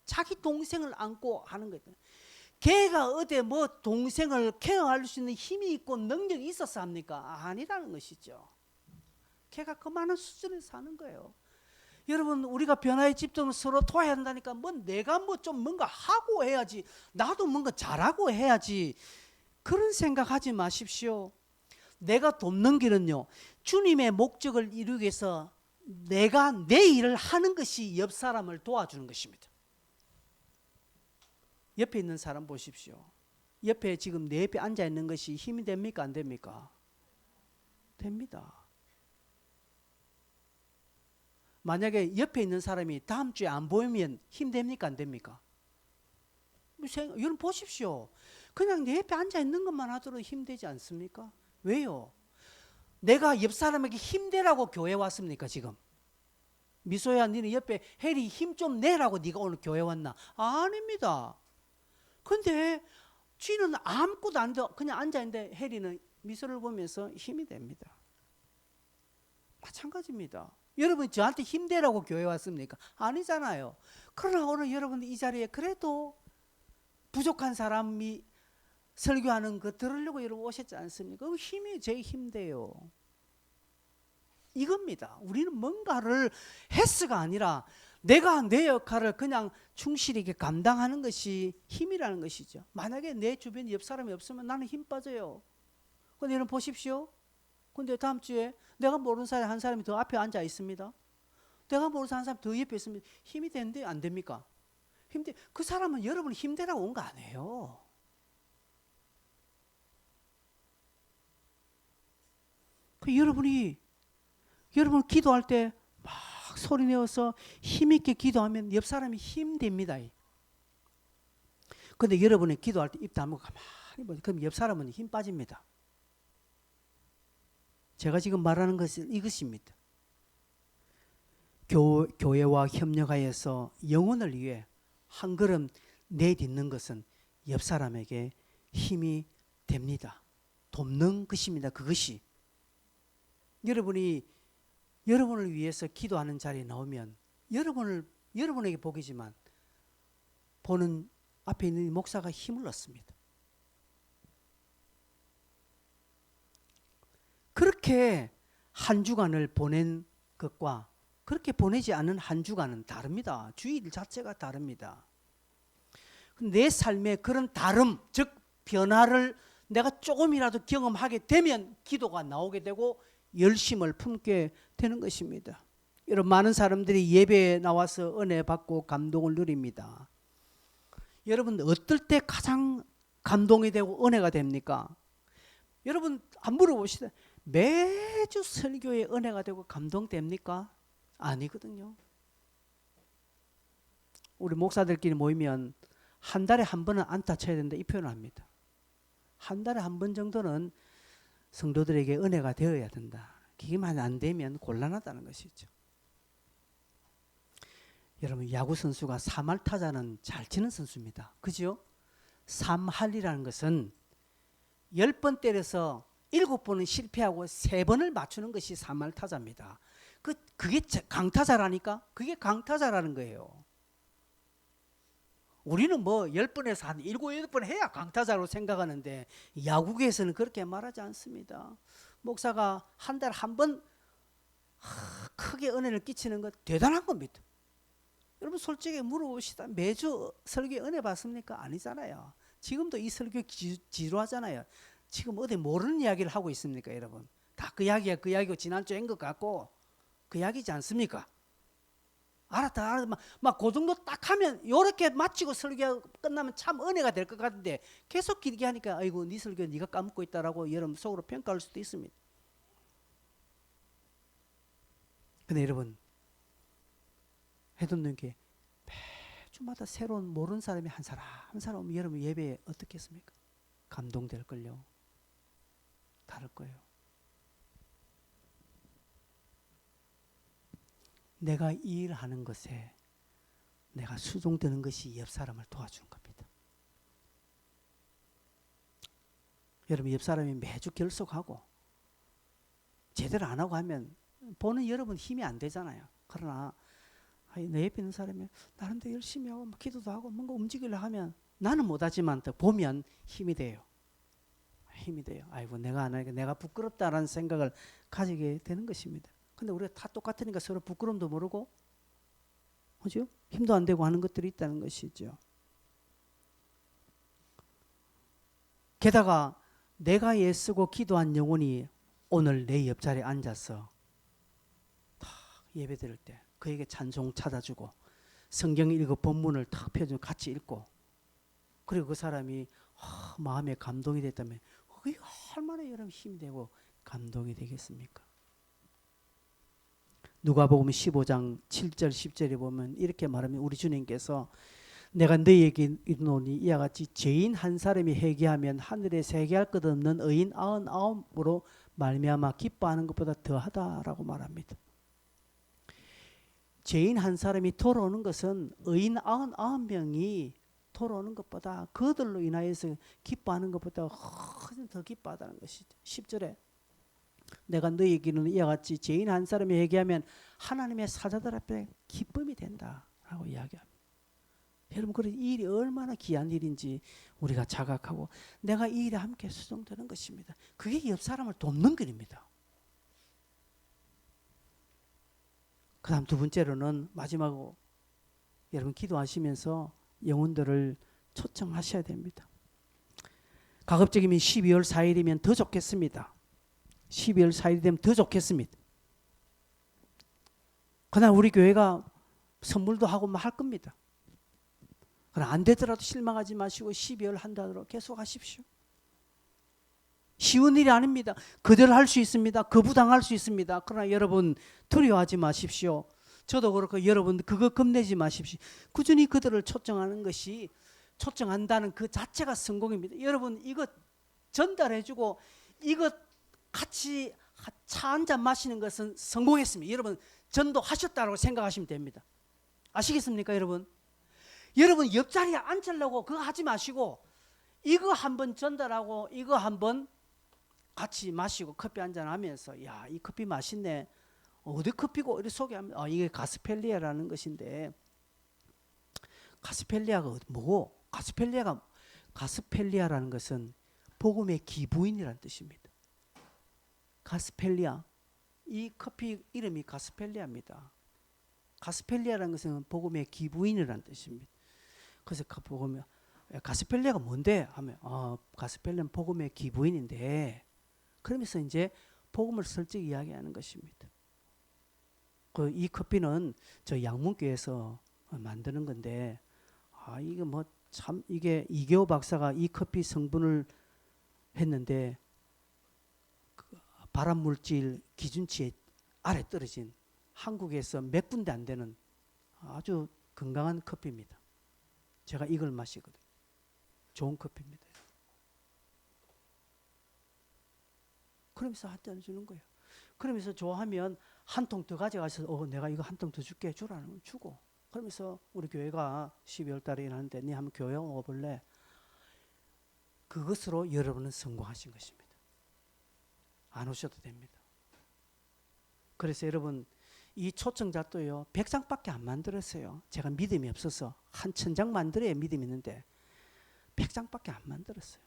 자기 동생을 안고 하는 거예요. 걔가 어디 뭐 동생을 케어할 수 있는 힘이 있고 능력이 있었어 합니까? 아니라는 것이죠. 걔가 그만한 수준에서 사는 거예요. 여러분 우리가 변화의 집중을 서로 도와야 한다니까 뭐 내가 뭐 좀 뭔가 하고 해야지 나도 뭔가 잘하고 해야지 그런 생각하지 마십시오. 내가 돕는 길은요 주님의 목적을 이루기 위해서 내가 내 일을 하는 것이 옆 사람을 도와주는 것입니다. 옆에 있는 사람 보십시오. 옆에 지금 내 옆에 앉아 있는 것이 힘이 됩니까 안 됩니까? 됩니다. 만약에 옆에 있는 사람이 다음 주에 안 보이면 힘됩니까 안 됩니까? 여러분 보십시오. 그냥 내 옆에 앉아 있는 것만 하더라도 힘들지 않습니까? 왜요? 내가 옆 사람에게 힘내라고 교회 왔습니까 지금? 미소야 너는 옆에 혜리 힘 좀 내라고 네가 오늘 교회 왔나? 아닙니다. 근데 쥐는 아무것도 안 돼. 그냥 앉아있는데 혜리는 미소를 보면서 힘이 됩니다. 마찬가지입니다. 여러분 저한테 힘내라고 교회 왔습니까? 아니잖아요. 그러나 오늘 여러분 이 자리에 그래도 부족한 사람이 설교하는 거 들으려고 여러분 오셨지 않습니까? 그 힘이 제 힘돼요. 이겁니다. 우리는 뭔가를 했어가 아니라 내가 내 역할을 그냥 충실하게 감당하는 것이 힘이라는 것이죠. 만약에 내 주변에 옆 사람이 없으면 나는 힘 빠져요. 근데 여러분 보십시오. 근데 다음 주에 내가 모르는 사람이 한 사람이 더 앞에 앉아 있습니다. 내가 모르는 한 사람이 더 옆에 있으면 힘이 되는데 안 됩니까? 그 사람은 여러분 힘내라고 온 거 아니에요. 여러분을 기도할 때 막 소리 내어서 힘있게 기도하면 옆 사람이 힘됩니다. 근데 여러분이 기도할 때 입 다물고 가만히 보세요. 그럼 옆 사람은 힘 빠집니다. 제가 지금 말하는 것은 이것입니다. 교회와 협력하여서 영혼을 위해 한 걸음 내딛는 것은 옆 사람에게 힘이 됩니다. 돕는 것입니다. 그것이. 여러분을 위해서 기도하는 자리에 나오면 여러분에게 복이지만 보는 앞에 있는 목사가 힘을 얻습니다. 그렇게 한 주간을 보낸 것과 그렇게 보내지 않은 한 주간은 다릅니다. 주일 자체가 다릅니다. 내 삶의 그런 다름, 즉 변화를 내가 조금이라도 경험하게 되면 기도가 나오게 되고 열심을 품게 되는 것입니다. 여러분 많은 사람들이 예배에 나와서 은혜 받고 감동을 누립니다. 여러분 어떨 때 가장 감동이 되고 은혜가 됩니까? 여러분 안 물어보시다. 매주 설교에 은혜가 되고 감동됩니까? 아니거든요. 우리 목사들끼리 모이면 한 달에 한 번은 안타 쳐야 된다 이 표현을 합니다. 한 달에 한 번 정도는 성도들에게 은혜가 되어야 된다. 그게만 안 되면 곤란하다는 것이죠. 여러분 야구 선수가 3할 타자는 잘 치는 선수입니다. 그죠? 3할이라는 것은 10번 때려서 7번은 실패하고 3번을 맞추는 것이 3할 타자입니다. 그게 강타자라니까? 그게 강타자라는 거예요. 우리는 뭐 10번에서 한 7, 8번 해야 강타자로 생각하는데 야구계에서는 그렇게 말하지 않습니다. 목사가 한 달에 한 번 크게 은혜를 끼치는 것 대단한 겁니다. 여러분 솔직히 물어봅시다. 매주 설교에 은혜 받습니까? 아니잖아요. 지금도 이 설교 지루하잖아요. 지금 어디 모르는 이야기를 하고 있습니까 여러분? 다 그 이야기야 그 이야기고 지난주에 한 것 같고 그 이야기지 않습니까? 알았다. 막 그 정도 딱 하면 이렇게 마치고 설교 끝나면 참 은혜가 될 것 같은데 계속 길게 하니까 아이고 네 설교 네가 까먹고 있다라고 여러분 속으로 평가할 수도 있습니다. 근데 여러분 해돋는 게 매주마다 새로운 모르는 사람이 한 사람 오면 여러분 예배에 어떻겠습니까? 감동될걸요. 다를 거예요. 내가 이 일을 하는 것에 내가 수종되는 것이 옆 사람을 도와주는 겁니다. 여러분 옆 사람이 매주 결속하고 제대로 안 하고 하면 보는 여러분 힘이 안 되잖아요. 그러나 내 옆에 있는 사람이 나름대로 열심히 하고 기도도 하고 뭔가 움직이려 하면 나는 못하지만 또 보면 힘이 돼요. 힘이 돼요. 아이고 내가 안 하니까 내가 부끄럽다라는 생각을 가지게 되는 것입니다. 근데 우리가 다 똑같으니까 서로 부끄러움도 모르고 그죠? 힘도 안 되고 하는 것들이 있다는 것이죠. 게다가 내가 애쓰고 기도한 영혼이 오늘 내 옆자리에 앉아서 예배 드릴 때 그에게 찬송 찾아주고 성경 읽어 본문을 탁 펴주고 같이 읽고, 그리고 그 사람이 마음에 감동이 됐다면 그게 얼마나 여러분 힘이 되고 감동이 되겠습니까? 누가복음 15장 7절 10절에 보면 이렇게 말하면 우리 주님께서 내가 너희에게 이르노니 이와 같이 죄인 한 사람이 회개하면 하늘에 세개할 것 없는 의인 99으로 말미암아 기뻐하는 것보다 더하다라고 말합니다. 죄인 한 사람이 돌아오는 것은 의인 99명이 돌아오는 것보다, 그들로 인하여서 기뻐하는 것보다 훨씬 더 기뻐하다는 것이죠. 10절에 내가 너희에게는 이와 같이 죄인 한 사람이 회개하면 하나님의 사자들 앞에 기쁨이 된다라고 이야기합니다. 여러분, 그래 이 일이 얼마나 귀한 일인지 우리가 자각하고 내가 이 일에 함께 수종되는 것입니다. 그게 옆 사람을 돕는 길입니다. 그 다음 두 번째로는 마지막으로 여러분 기도하시면서 영혼들을 초청하셔야 됩니다. 가급적이면 12월 4일이면 더 좋겠습니다. 12월 4일이 되면 더 좋겠습니다. 그날 우리 교회가 선물도 하고 할 겁니다. 그러나 안 되더라도 실망하지 마시고 12월 한 달으로 계속 하십시오. 쉬운 일이 아닙니다. 거절할 수 있습니다. 거부당할 수 있습니다. 그러나 여러분 두려워하지 마십시오. 저도 그렇고 여러분 그거 겁내지 마십시오. 꾸준히 그들을 초청하는 것이, 초청한다는 그 자체가 성공입니다. 여러분 이거 전달해주고 이거 같이 차 한잔 마시는 것은 성공했습니다. 여러분 전도하셨다고 생각하시면 됩니다. 아시겠습니까 여러분? 여러분 옆자리에 앉으려고 그거 하지 마시고 이거 한번 전달하고 이거 한번 같이 마시고 커피 한잔 하면서 야, 이 커피 맛있네. 어디 커피고 이렇게 소개하면 이게 가스펠리아라는 것인데, 가스펠리아가 뭐고? 가스펠리아라는 것은 복음의 기부인이라는 뜻입니다. 가스펠리아, 이 커피 이름이 가스펠리아입니다. 가스펠리아라는 것은 복음의 기부인이라는 뜻입니다. 그래서 보면 가스펠리아가 뭔데 하면 가스펠리아는 복음의 기부인인데, 그러면서 이제 복음을 슬쩍 이야기하는 것입니다. 이 커피는 저 양문교에서 만드는 건데 이게 뭐 참 이게 이계호 박사가 이 커피 성분을 했는데 그 발암물질 기준치에 아래 떨어진 한국에서 몇 군데 안 되는 아주 건강한 커피입니다. 제가 이걸 마시거든요. 좋은 커피입니다. 그러면서 한 잔 주는 거예요. 그러면서 좋아하면 한 통 더 가져가서 내가 이거 한 통 더 줄게 주라는 걸 주고, 그러면서 우리 교회가 12월 달에 일하는데 니 한번 교회 와볼래? 그것으로 여러분은 성공하신 것입니다. 안 오셔도 됩니다. 그래서 여러분 이 초청자도요 100장밖에 안 만들었어요. 제가 믿음이 없어서 한 1000장 만들어야 믿음이 있는데 100장밖에 안 만들었어요.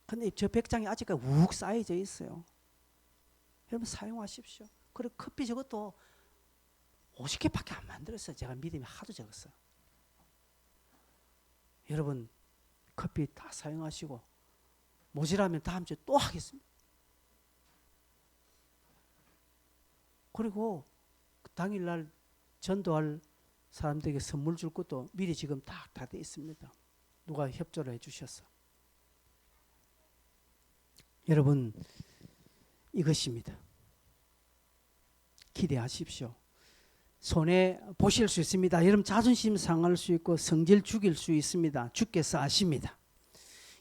근데 저 100장이 아직까지 욱 쌓여져 있어요. 여러분 사용하십시오. 그리고 커피 저것도 50개밖에 안 만들었어요. 제가 믿음이 하도 적었어요. 여러분 커피 다 사용하시고 모자라면 다음 주에 또 하겠습니다. 그리고 당일날 전도할 사람들에게 선물 줄 것도 미리 지금 다 돼 있습니다. 누가 협조를 해주셔서. 여러분 이것입니다. 기대하십시오. 손해 보실 수 있습니다. 여러분 자존심 상할 수 있고 성질 죽일 수 있습니다. 주께서 아십니다.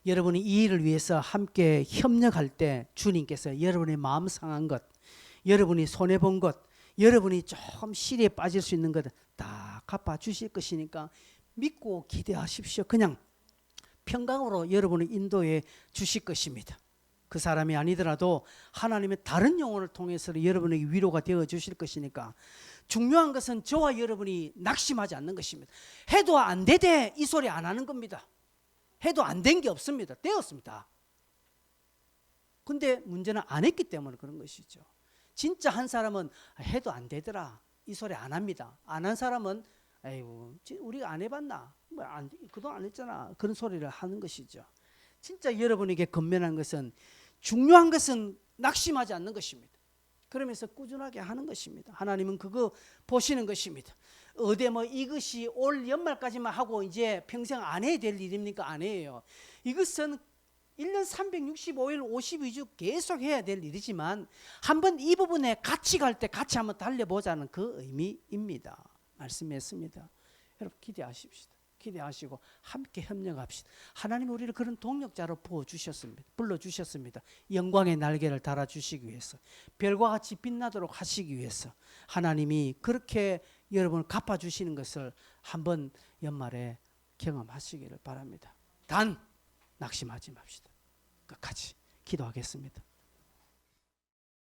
여러분이 이 일을 위해서 함께 협력할 때 주님께서 여러분의 마음 상한 것, 여러분이 손해 본 것, 여러분이 조금 시리에 빠질 수 있는 것 다 갚아주실 것이니까 믿고 기대하십시오. 그냥 평강으로 여러분을 인도해 주실 것입니다. 그 사람이 아니더라도 하나님의 다른 영혼을 통해서 여러분에게 위로가 되어 주실 것이니까, 중요한 것은 저와 여러분이 낙심하지 않는 것입니다. 해도 안 되대 이 소리 안 하는 겁니다. 해도 안 된 게 없습니다. 되었습니다. 근데 문제는 안 했기 때문에 그런 것이죠. 진짜 한 사람은 해도 안 되더라 이 소리 안 합니다. 안 한 사람은 아이고 우리가 안 해봤나? 그동안 안 했잖아. 그런 소리를 하는 것이죠. 진짜 여러분에게 건면한 것은, 중요한 것은 낙심하지 않는 것입니다. 그러면서 꾸준하게 하는 것입니다. 하나님은 그거 보시는 것입니다. 어디 뭐 이것이 올 연말까지만 하고 이제 평생 안 해야 될 일입니까? 아니에요. 이것은 1년 365일 52주 계속 해야 될 일이지만 한번 이 부분에 같이 갈 때 같이 한번 달려보자는 그 의미입니다. 말씀했습니다. 여러분 기대하십시다. 기대하시고 함께 협력합시다. 하나님 우리를 그런 동력자로 불러주셨습니다. 영광의 날개를 달아주시기 위해서, 별과 같이 빛나도록 하시기 위해서 하나님이 그렇게 여러분을 갚아주시는 것을 한번 연말에 경험하시기를 바랍니다. 단 낙심하지 맙시다. 끝까지 기도하겠습니다.